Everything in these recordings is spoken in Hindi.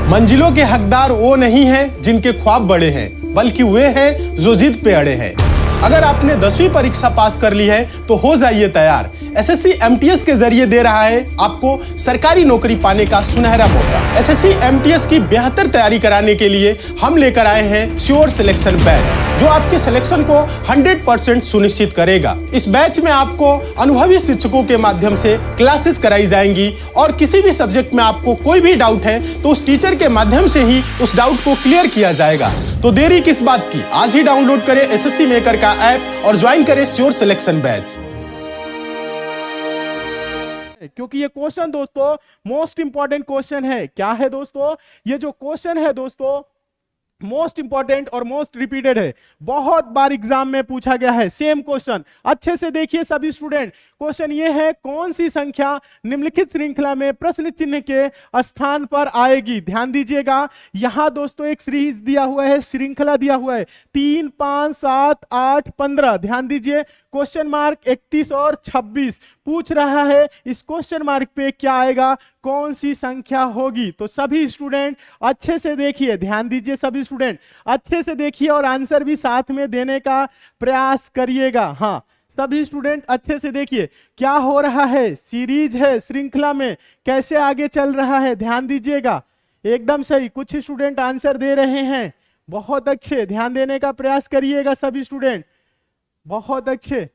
मंजिलों के हकदार वो नहीं हैं जिनके ख्वाब बड़े हैं, बल्कि वे हैं जो जिद पे अड़े हैं। अगर आपने 10वीं परीक्षा पास कर ली है तो हो जाइए तैयार। एसएससी एमटीएस के जरिए दे रहा है आपको सरकारी नौकरी पाने का सुनहरा मौका। एसएससी एमटीएस की बेहतर तैयारी कराने के लिए हम लेकर आए हैं श्योर सिलेक्शन बैच, जो आपके सिलेक्शन को 100% सुनिश्चित करेगा। इस बैच में आपको अनुभवी शिक्षकों के माध्यम से क्लासेस कराई जाएंगी और किसी भी सब्जेक्ट में आपको कोई भी डाउट है तो उस टीचर के माध्यम से ही उस डाउट को क्लियर किया जाएगा। तो देरी किस बात की, आज ही डाउनलोड करें एसएससी मेकर का ऐप और ज्वाइन करें श्योर सिलेक्शन बैच। क्योंकि ये क्वेश्चन दोस्तों मोस्ट इंपॉर्टेंट क्वेश्चन है। क्या है दोस्तों? ये जो क्वेश्चन है दोस्तों मोस्ट इंपॉर्टेंट और मोस्ट रिपीटेड है। बहुत बार एग्जाम में पूछा गया है सेम क्वेश्चन। अच्छे से देखिए सभी स्टूडेंट, क्वेश्चन ये है, कौन सी संख्या निम्नलिखित श्रृंखला में प्रश्न चिन्ह के स्थान पर आएगी? ध्यान दीजिएगा, यहां दोस्तों एक सीरीज दिया हुआ है, श्रृंखला दिया हुआ है 3, 5, 7, 8, 15। ध्यान दीजिए, क्वेश्चन मार्क 31 और 26 पूछ रहा है। इस क्वेश्चन मार्क पे क्या आएगा, कौन सी संख्या होगी? तो सभी स्टूडेंट अच्छे से देखिए, ध्यान दीजिए सभी स्टूडेंट अच्छे से देखिए और आंसर भी साथ में देने का प्रयास करिएगा। हाँ, सभी स्टूडेंट अच्छे से देखिए क्या हो रहा है, सीरीज है, श्रृंखला में कैसे आगे चल रहा है। ध्यान दीजिएगा, एकदम सही। कुछ स्टूडेंट आंसर दे रहे हैं, बहुत अच्छे, ध्यान देने का प्रयास करिएगा सभी स्टूडेंट, बहुत अच्छे।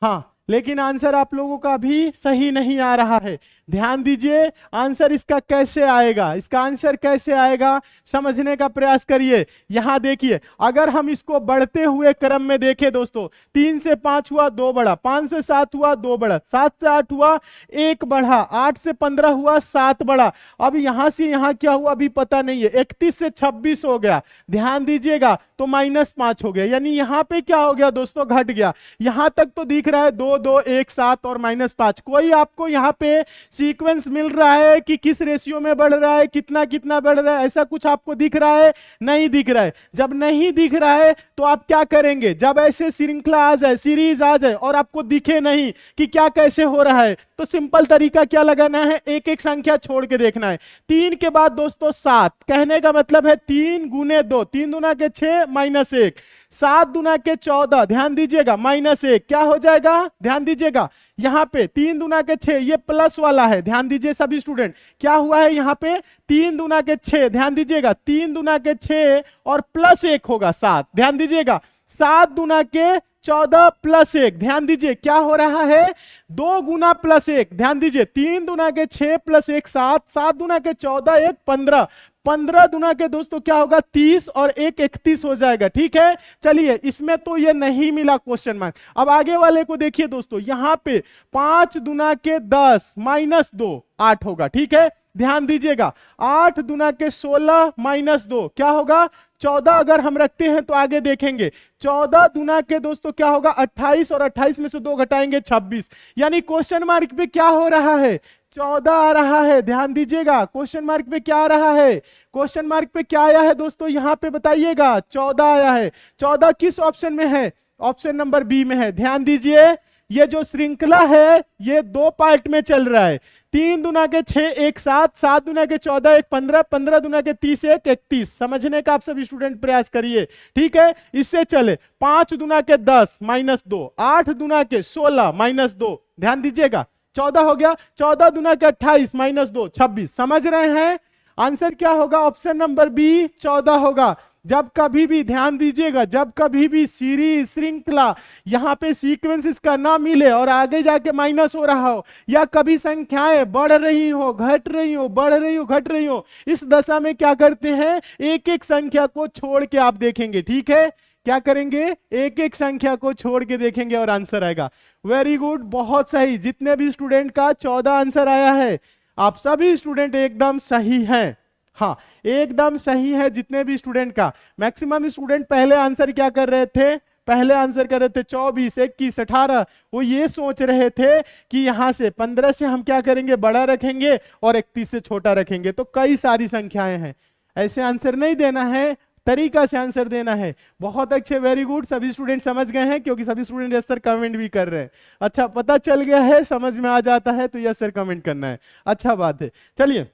हाँ, लेकिन आंसर आप लोगों का भी सही नहीं आ रहा है। ध्यान दीजिए, आंसर इसका कैसे आएगा, इसका आंसर कैसे आएगा समझने का प्रयास करिए। यहां देखिए, अगर हम इसको बढ़ते हुए क्रम में देखें दोस्तों, 3 से 5 हुआ 2 बढ़ा, 5 से 7 हुआ 2 बढ़ा, 7 से 8 हुआ 1 बढ़ा, 8 से 15 हुआ 7 बढ़ा। अब यहां से यहां क्या हुआ अभी पता नहीं है। 31 से 26 हो गया, ध्यान दीजिएगा, तो -5 हो गया, यानी यहां पे क्या हो गया दोस्तों, घट गया। यहां तक तो दिख रहा है 2, 2, 1, 7 और -5। कोई आपको यहां पे सीक्वेंस मिल रहा है कि किस रेशियो में बढ़ रहा है, कितना कितना बढ़ रहा है, ऐसा कुछ आपको दिख रहा है? नहीं दिख रहा है। जब नहीं दिख रहा है तो आप क्या करेंगे, जब ऐसे श्रृंखला आ जाए, सीरीज आ जाए और आपको दिखे नहीं कि क्या कैसे हो रहा है, तो सिंपल तरीका क्या लगाना है, एक एक संख्या छोड़ के देखना है। 3 के बाद दोस्तों 7, कहने का मतलब है 3 गुने 2, 3 दूना के 6 -1, 7 दूना के 14, ध्यान दीजिएगा -1, क्या हो जाएगा? ध्यान दीजिएगा, यहां पे 3 दूना के 6, ये प्लस वाला है, ध्यान दीजिए सभी स्टूडेंट, क्या हुआ है यहां पे 3 दूना के 6, ध्यान दीजिएगा 3 दूना के 6 और +1 होगा 7, ध्यान दीजिएगा 7 दूना के 14 +1, ध्यान दीजिए क्या हो रहा है, 2 गुना +1, ध्यान दीजिए 3 दूना के 6 +1 7, 7 दूना के 14 1 15, 15 दूना के दोस्तों क्या होगा 30 और 1 31 हो जाएगा। ठीक है, चलिए इसमें तो ये नहीं मिला क्वेश्चन मार्क। अब आगे वाले को देखिए दोस्तों, यहां पे 5 दूना के 10 -2 8 होगा। ठीक है, ध्यान दीजिएगा 8 दूना के 16 -2 क्या होगा 14। अगर हम रखते हैं तो आगे देखेंगे 14 दूना के दोस्तों क्या होगा 28 और 28 में से 2 घटाएंगे 26, यानी क्वेश्चन मार्क पे क्या हो रहा है 14 आ रहा है। ध्यान दीजिएगा क्वेश्चन मार्क पे क्या आ रहा है, क्वेश्चन मार्क पे क्या आया है दोस्तों, यहां पे बताइएगा 14 आया है। 14 किस ऑप्शन में है, ऑप्शन नंबर बी में है। ध्यान दीजिए ये जो श्रृंखला है ये 2 पार्ट में चल रहा है। 3 दूना के 6 1 7, 7 दूना के 14 1 15, 15 दूना के 30 1 31। समझने का आप सभी स्टूडेंट प्रयास करिए। ठीक है, इससे चले 5 दूना के 10 -2, 8 दूना के 16 -2, ध्यान दीजिएगा 14 हो गया, 14 दूना के 28 -2 26। समझ रहे हैं, आंसर क्या होगा, ऑप्शन नंबर बी 14 होगा। जब कभी भी ध्यान दीजिएगा, जब कभी भी सीरीज श्रृंखला यहां पे सीक्वेंस इसका ना मिले और आगे जाके माइनस हो रहा हो, या कभी संख्याएं बढ़ रही हो घट रही हो, बढ़ रही हो घट रही हो, इस दशा में क्या करते हैं, एक एक संख्या को छोड़ के आप देखेंगे। ठीक है, क्या करेंगे, एक एक संख्या को छोड़ के देखेंगे और आंसर आएगा। वेरी गुड, बहुत सही। जितने भी स्टूडेंट का 14 आंसर आया है, आप सभी स्टूडेंट एकदम सही हैं। हाँ, एकदम सही है जितने भी स्टूडेंट का। मैक्सिमम स्टूडेंट पहले आंसर क्या कर रहे थे, पहले आंसर कर रहे थे 24 21 18, वो ये सोच रहे थे कि यहां से 15 से हम क्या करेंगे, बड़ा रखेंगे और 31 से छोटा रखेंगे। तो कई सारी संख्याएं हैं, ऐसे आंसर नहीं देना है, तरीका से आंसर देना है। बहुत अच्छे, वेरी गुड, सभी स्टूडेंट समझ गए हैं, क्योंकि सभी स्टूडेंट यस सर कमेंट भी कर रहे हैं। अच्छा, पता चल गया है, समझ में आ जाता है तो यस सर कमेंट करना है, अच्छा बात है। चलिए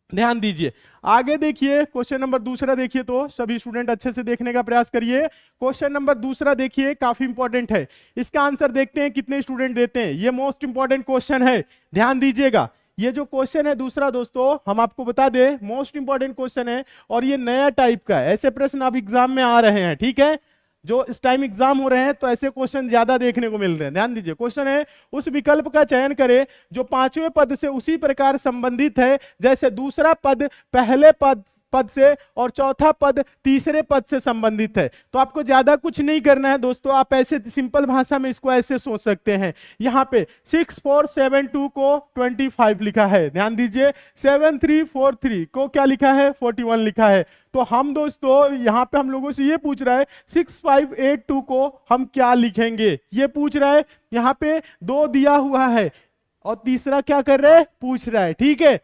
ध्यान दीजिए। आगे देखिए क्वेश्चन नंबर दूसरा देखिए, तो सभी स्टूडेंट अच्छे से देखने का प्रयास करिए। क्वेश्चन नंबर दूसरा देखिए, काफी इंपॉर्टेंट है। इसका आंसर देखते हैं कितने स्टूडेंट देते हैं। ये मोस्ट इंपॉर्टेंट क्वेश्चन है, ध्यान दीजिएगा। ये जो क्वेश्चन है दूसरा दोस्तों, हम आपको बता दें मोस्ट इंपॉर्टेंट क्वेश्चन है और ये नया टाइप का है। ऐसे प्रश्न अब एग्जाम में आ रहे हैं, ठीक है। जो इस टाइम एग्जाम हो रहे हैं तो ऐसे क्वेश्चन ज्यादा देखने को मिल रहे हैं। ध्यान दीजिए, क्वेश्चन है उस विकल्प का चयन करें जो पांचवें पद से उसी प्रकार संबंधित है जैसे दूसरा पद पहले पद से और चौथा पद तीसरे पद से संबंधित है। तो आपको ज्यादा कुछ नहीं करना है दोस्तों, आप ऐसे सिंपल भाषा में इसको ऐसे सोच सकते हैं। यहाँ पे 6472 को 25 लिखा है, ध्यान दीजिए। 7343 को क्या लिखा है, 41 लिखा है। तो हम दोस्तों यहाँ पे हम लोगों से ये पूछ रहा है 6582 को हम क्या लिखेंगे, ये पूछ रहा है। यहाँ पे 2 दिया हुआ है और तीसरा क्या कर रहे हैं, पूछ रहा है, ठीक है।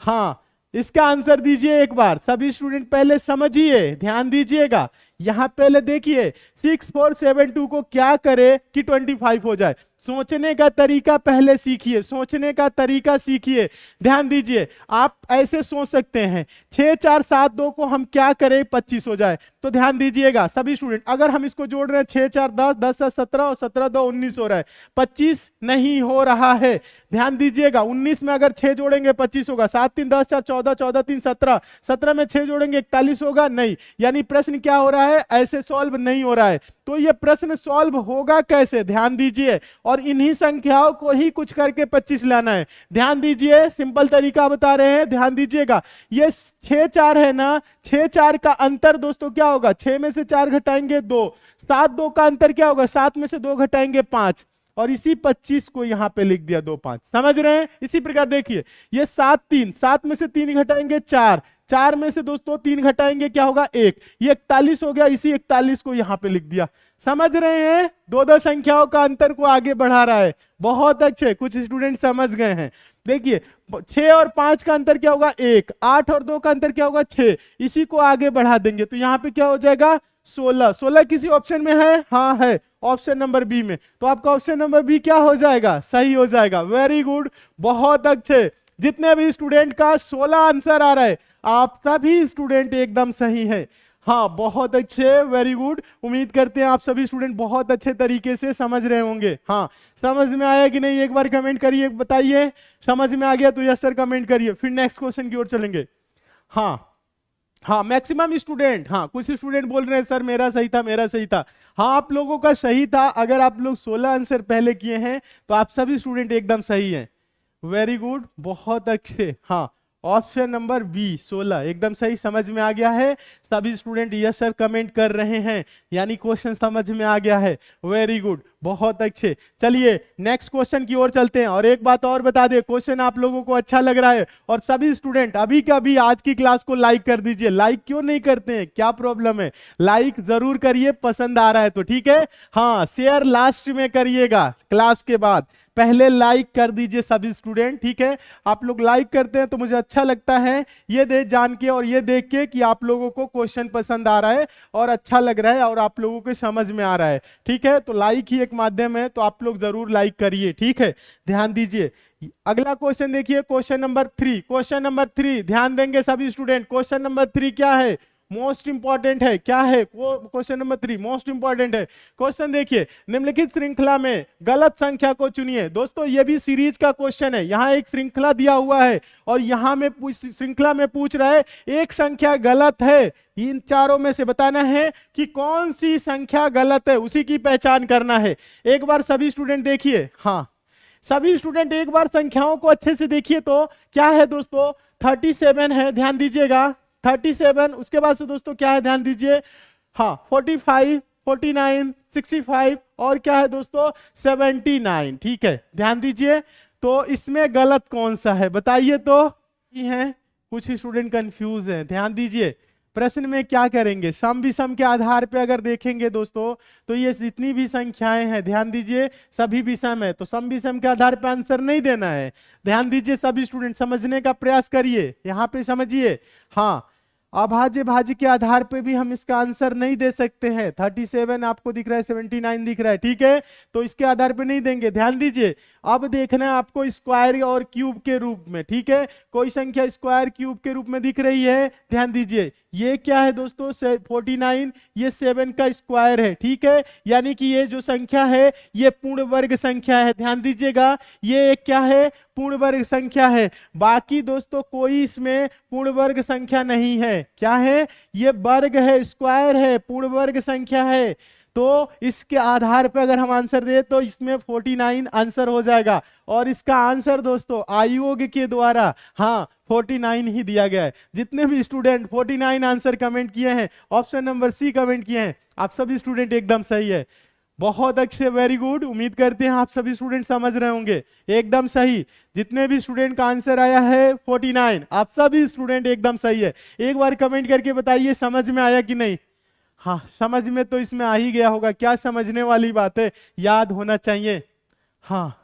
हाँ, इसका आंसर दीजिए एक बार। सभी स्टूडेंट पहले समझिए, ध्यान दीजिएगा। यहां पहले देखिए 6472 को क्या करे कि 25 हो जाए। सोचने का तरीका पहले सीखिए, सोचने का तरीका सीखिए। ध्यान दीजिए, आप ऐसे सोच सकते हैं 6472 को हम क्या करें 25 हो जाए। तो ध्यान दीजिएगा सभी स्टूडेंट, अगर हम इसको जोड़ रहे हैं 6 4 10, 10 7 17 और 17 2 19 हो रहा है, 25 नहीं हो रहा है। ध्यान दीजिएगा, 19 में अगर 6 जोड़ेंगे 25 होगा, 7 3 10 4 14, 14 3 17, 17 में 6 जोड़ेंगे 41 होगा, नहीं। यानी प्रश्न क्या हो रहा है, ऐसे सॉल्व नहीं हो रहा है। तो ये प्रश्न सॉल्व होगा कैसे, ध्यान दीजिए। और इन्हीं संख्याओं को ही कुछ करके 25 लाना है। ध्यान दीजिए, सिंपल तरीका बता रहे हैं, ध्यान दीजिएगा। ये 6 4 है ना, 6 4 का अंतर दोस्तों क्या होगा, 6 में से 4 घटाएंगे 2, 7 2 का अंतर क्या होगा, 7 में से 2 घटाएंगे 5, और इसी 25 को यहां पे लिख दिया 2 5। समझ रहे हैं। इसी प्रकार देखिए ये 7 3, 7 में से 3 घटाएंगे 4, 4 में से दोस्तों 3 घटाएंगे क्या होगा 1, ये 41 हो गया, इसी 41 को यहां पे लिख दिया। समझ रहे हैं, दो संख्याओं का अंतर को आगे बढ़ा रहा है। बहुत अच्छे, कुछ स्टूडेंट समझ गए हैं। देखिए 6 और 5 का अंतर क्या होगा 1, 8 और 2 का अंतर क्या होगा 6, इसी को आगे बढ़ा देंगे तो यहां पे क्या हो जाएगा 16। 16 किसी ऑप्शन में है, हाँ है, ऑप्शन नंबर बी में। तो आपका ऑप्शन नंबर बी क्या हो जाएगा, सही हो जाएगा। वेरी गुड, बहुत अच्छे। जितने भी स्टूडेंट का 16 आंसर आ रहा है, आप सभी स्टूडेंट एकदम सही है। हाँ, बहुत अच्छे, वेरी गुड। उम्मीद करते हैं आप सभी स्टूडेंट बहुत अच्छे तरीके से समझ रहे होंगे। हाँ, समझ में आया कि नहीं, एक बार कमेंट करिए, बताइए। समझ में आ गया तो यस सर कमेंट करिए, फिर नेक्स्ट क्वेश्चन की ओर चलेंगे। हाँ हाँ, मैक्सिमम स्टूडेंट, हाँ कुछ स्टूडेंट बोल रहे हैं सर मेरा सही था, मेरा सही था। हाँ, आप लोगों का सही था। अगर आप लोग 16 आंसर पहले किए हैं तो आप सभी स्टूडेंट एकदम सही हैं। वेरी गुड, बहुत अच्छे। हाँ, ऑप्शन नंबर बी 16 एकदम सही, समझ में आ गया है। सभी स्टूडेंट यस सर कमेंट कर रहे हैं, यानी क्वेश्चन समझ में आ गया है। वेरी गुड, बहुत अच्छे। चलिए नेक्स्ट क्वेश्चन की ओर चलते हैं। और एक बात और बता दे, क्वेश्चन आप लोगों को अच्छा लग रहा है और सभी स्टूडेंट अभी का भी आज की क्लास को लाइक कर दीजिए। लाइक क्यों नहीं करते हैं, क्या प्रॉब्लम है, लाइक जरूर करिए, पसंद आ रहा है तो ठीक है। हाँ, शेयर लास्ट में करिएगा क्लास के बाद, पहले लाइक कर दीजिए सभी स्टूडेंट, ठीक है। आप लोग लाइक करते हैं तो मुझे अच्छा लगता है ये देख जान के और ये देख के कि आप लोगों को क्वेश्चन पसंद आ रहा है और अच्छा लग रहा है और आप लोगों को समझ में आ रहा है, ठीक है। तो लाइक ही एक माध्यम है, तो आप लोग जरूर लाइक करिए, ठीक है। ध्यान दीजिए, अगला क्वेश्चन देखिए, क्वेश्चन नंबर 3। क्वेश्चन नंबर 3 ध्यान देंगे सभी स्टूडेंट। क्वेश्चन नंबर 3 क्या है, मोस्ट इंपॉर्टेंट है। क्या है क्वेश्चन नंबर 3, मोस्ट इंपॉर्टेंट है। क्वेश्चन देखिए, निम्नलिखित श्रृंखला में गलत संख्या को चुनिए। दोस्तों ये भी सीरीज का क्वेश्चन है, यहां एक श्रृंखला दिया हुआ है और यहां में श्रृंखला में पूछ रहा है एक संख्या गलत है, इन चारों में से बताना है कि कौन सी संख्या गलत है, उसी की पहचान करना है। एक बार सभी स्टूडेंट देखिए, हाँ सभी स्टूडेंट एक बार संख्याओं को अच्छे से देखिए। तो क्या है दोस्तों, 37 है, ध्यान दीजिएगा 37। उसके बाद से दोस्तों क्या है, ध्यान दीजिए, हाँ 45, 49, 65 और क्या है दोस्तों 79, ठीक है। ध्यान दीजिए, तो इसमें गलत कौन सा है बताइए। तो ये है, कुछ स्टूडेंट कंफ्यूज हैं। ध्यान दीजिए, प्रश्न में क्या करेंगे, सम विषम के आधार पे अगर देखेंगे दोस्तों तो ये जितनी भी संख्याएं हैं, ध्यान दीजिए सभी विषम है, तो सम विषम के आधार पे आंसर नहीं देना है। ध्यान दीजिए सभी स्टूडेंट, समझने का प्रयास करिए, यहाँ पे समझिए। हाँ, अभाज्य भाज्य के आधार पे भी हम इसका आंसर नहीं दे सकते हैं। 37 आपको दिख रहा है, 79 दिख रहा है, ठीक है, तो इसके आधार पे नहीं देंगे। ध्यान दीजिए, अब देखना है आपको स्क्वायर और क्यूब के रूप में, ठीक है, कोई संख्या स्क्वायर क्यूब के रूप में दिख रही है, ध्यान दीजिए, ये क्या है दोस्तों 49, ये 7 का स्क्वायर है, ठीक है, यानी कि ये जो संख्या है ये पूर्ण वर्ग संख्या है। ध्यान दीजिएगा, ये एक क्या है, पूर्ण वर्ग संख्या है। बाकी दोस्तों कोई इसमें पूर्ण वर्ग संख्या नहीं है। क्या है, ये वर्ग है, स्क्वायर है, पूर्ण वर्ग संख्या है। तो इसके आधार पर अगर हम आंसर दे तो इसमें 49 आंसर हो जाएगा। और इसका आंसर दोस्तों आयोग के द्वारा हाँ 49 ही दिया गया है। जितने भी स्टूडेंट 49 आंसर कमेंट किए हैं, ऑप्शन नंबर सी कमेंट किए हैं, आप सभी स्टूडेंट एकदम सही है। बहुत अच्छे, वेरी गुड। उम्मीद करते हैं आप सभी स्टूडेंट समझ रहे होंगे, एकदम सही। जितने भी स्टूडेंट का आंसर आया है 49, आप सभी स्टूडेंट एकदम सही है। एक बार कमेंट करके बताइए समझ में आया कि नहीं। हाँ, समझ में तो इसमें आ ही गया होगा, क्या समझने वाली बात है, याद होना चाहिए। हाँ